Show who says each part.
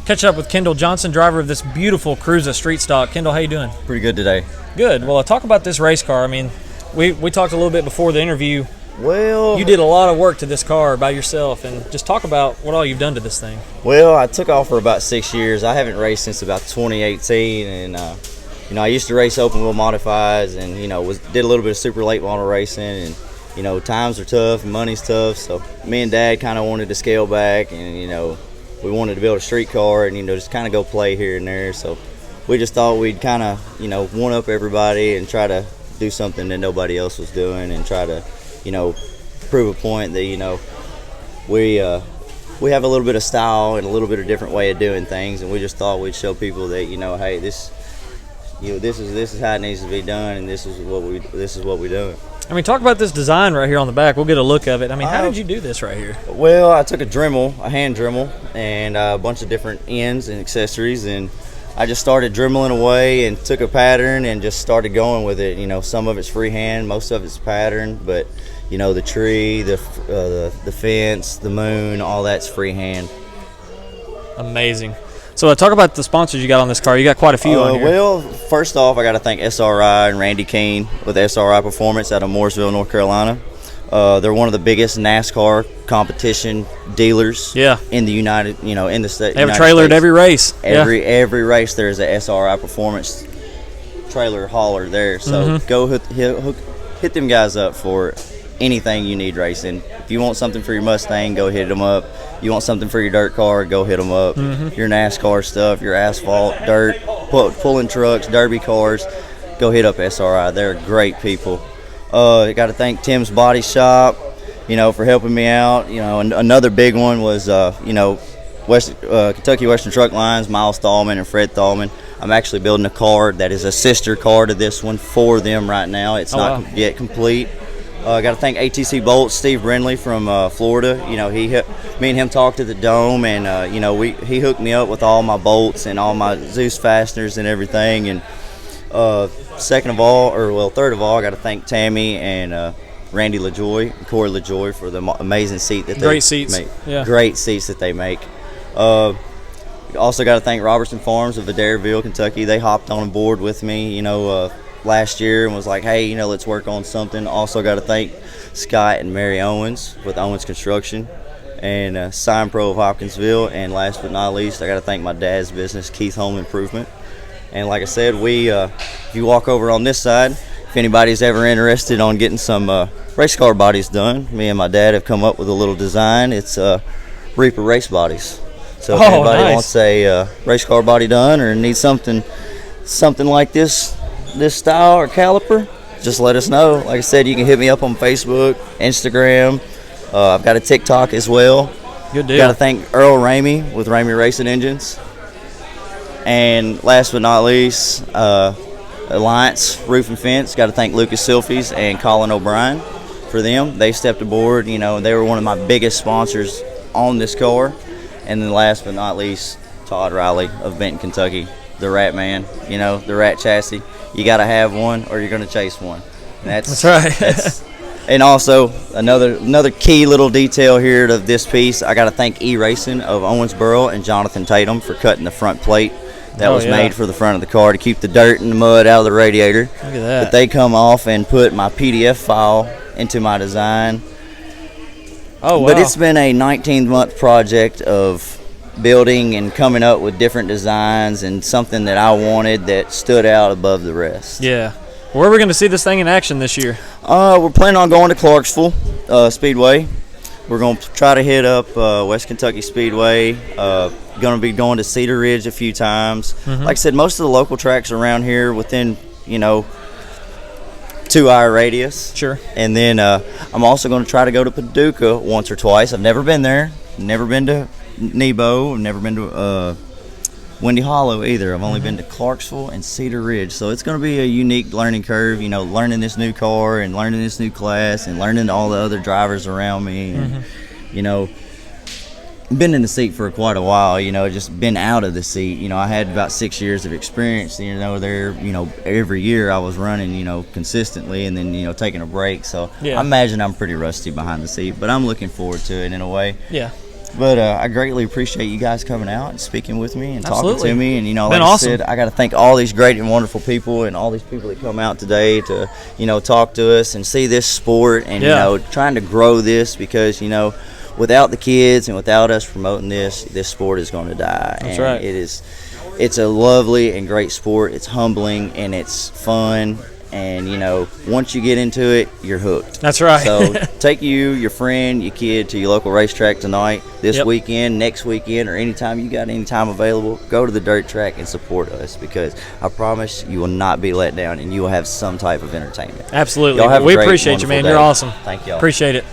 Speaker 1: Catch up with Kendell Johnson, driver of this beautiful Cruiser Street Stock. Kendell, how you doing?
Speaker 2: Pretty good today.
Speaker 1: Good. Well, talk about this race car. I mean, we talked a little bit before the interview.
Speaker 2: Well,
Speaker 1: you did a lot of work to this car by yourself, and just talk about what all you've done to this thing.
Speaker 2: Well, I took off for about 6 years. I haven't raced since about 2018, and I used to race open wheel modifieds, and did a little bit of super late model racing, and times are tough and money's tough. So me and Dad kind of wanted to scale back, and we wanted to build a street car and just kind of go play here and there. So we just thought we'd kind of one up everybody and try to do something that nobody else was doing, and try to prove a point that we have a little bit of style and a little bit of different way of doing things, and we just thought we'd show people that hey, this is how it needs to be done, and this is what we do.
Speaker 1: I mean, talk about this design right here on the back. We'll get a look of it. I mean, how did you do this right here?
Speaker 2: Well, I took a hand Dremel, and a bunch of different ends and accessories, and I just started dremeling away and took a pattern and just started going with it. Some of it's freehand, most of it's pattern, but the tree, the fence, the moon, all that's freehand.
Speaker 1: Amazing. So talk about the sponsors you got on this car. You got quite a few on here.
Speaker 2: Well, first off, I got to thank SRI and Randy Keene with SRI Performance out of Mooresville, North Carolina. They're one of the biggest NASCAR competition dealers in the in the state.
Speaker 1: They have a trailer at every race.
Speaker 2: Every race there's a SRI Performance trailer hauler there. So go hit them guys up for anything you need racing. If you want something for your Mustang, go hit them up. You want something for your dirt car, go hit them up. Your NASCAR stuff, your asphalt, dirt, pulling trucks, derby cars, go hit up SRI. They're great people. I got to thank Tim's Body Shop, for helping me out. And another big one was, Kentucky Western Truck Lines, Miles Thalman and Fred Thalman. I'm actually building a car that is a sister car to this one for them right now. It's not yet complete. I got to thank ATC Bout, Steve Brindley from Florida. Me and him talked at the Dome, and he hooked me up with all my bolts and all my Zeus fasteners and everything. And third of all, I got to thank Tammy and Randy LaJoy and Corey LaJoy for the amazing seat that they make.
Speaker 1: Yeah.
Speaker 2: Great seats that they make. Also got to thank Robertson Farms of Adairville, Kentucky. They hopped on board with me, last year and was like, hey, let's work on something. Also got to thank Scott and Mary Owens with Owens Construction and Sign Pro of Hopkinsville. And last but not least, I got to thank my dad's business, Keith Home Improvement. And like I said, if you walk over on this side, if anybody's ever interested on getting some race car bodies done, me and my dad have come up with a little design. It's Reaper Race Bodies. So if anybody wants a race car body done or needs something like this style or caliper, just let us know. Like I said, you can hit me up on Facebook, Instagram. I've got a TikTok as well.
Speaker 1: Good deal.
Speaker 2: Got to thank Earl Ramey with Ramey Racing Engines. And last but not least, Alliance Roof and Fence. Got to thank Lucas Silfies and Colin O'Brien for them. They stepped aboard. They were one of my biggest sponsors on this car. And then last but not least, Todd Riley of Benton, Kentucky, the Rat Man. The Rat Chassis. You got to have one or you're going to chase one. And that's
Speaker 1: right.
Speaker 2: And also, another key little detail here to this piece, I got to thank E-Racing of Owensboro and Jonathan Tatum for cutting the front plate that was made for the front of the car to keep the dirt and the mud out of the radiator.
Speaker 1: Look at that.
Speaker 2: But they come off and put my PDF file into my design.
Speaker 1: Oh, wow.
Speaker 2: But it's been a 19-month project of building and coming up with different designs and something that I wanted that stood out above the rest.
Speaker 1: Yeah. Where are we going to see this thing in action this year?
Speaker 2: We're planning on going to Clarksville Speedway. We're going to try to hit up West Kentucky Speedway. Going to be going to Cedar Ridge a few times. Like I said, most of the local tracks around here within, 2-hour radius.
Speaker 1: Sure.
Speaker 2: And then I'm also going to try to go to Paducah once or twice. I've never been there. Never been to Nebo. I've never been to Windy Hollow either. I've only been to Clarksville and Cedar Ridge. So it's going to be a unique learning curve, learning this new car and learning this new class and learning all the other drivers around me. And, been in the seat for quite a while, just been out of the seat. I had about 6 years of experience, there, every year I was running, consistently and then, taking a break. So I imagine I'm pretty rusty behind the seat, but I'm looking forward to it in a way.
Speaker 1: Yeah.
Speaker 2: But I greatly appreciate you guys coming out and speaking with me and talking
Speaker 1: Absolutely.
Speaker 2: to me. And, you know,
Speaker 1: Been
Speaker 2: like
Speaker 1: awesome.
Speaker 2: I said, I got to thank all these great and wonderful people and all these people that come out today to, you know, talk to us and see this sport and,
Speaker 1: Yeah.
Speaker 2: you know, trying to grow this because, you know, without the kids and without us promoting this sport is going to die.
Speaker 1: That's
Speaker 2: and
Speaker 1: right.
Speaker 2: It's a lovely and great sport. It's humbling and it's fun. And, you know, once you get into it, you're hooked.
Speaker 1: That's right.
Speaker 2: So take you, your friend, your kid to your local racetrack tonight, this
Speaker 1: Yep.
Speaker 2: weekend, next weekend, or anytime you got any time available, go to the dirt track and support us because I promise you will not be let down and you will have some type of entertainment.
Speaker 1: Absolutely.
Speaker 2: Y'all have a
Speaker 1: We
Speaker 2: great,
Speaker 1: appreciate you,
Speaker 2: wonderful
Speaker 1: man.
Speaker 2: day.
Speaker 1: You're awesome.
Speaker 2: Thank y'all.
Speaker 1: Appreciate it.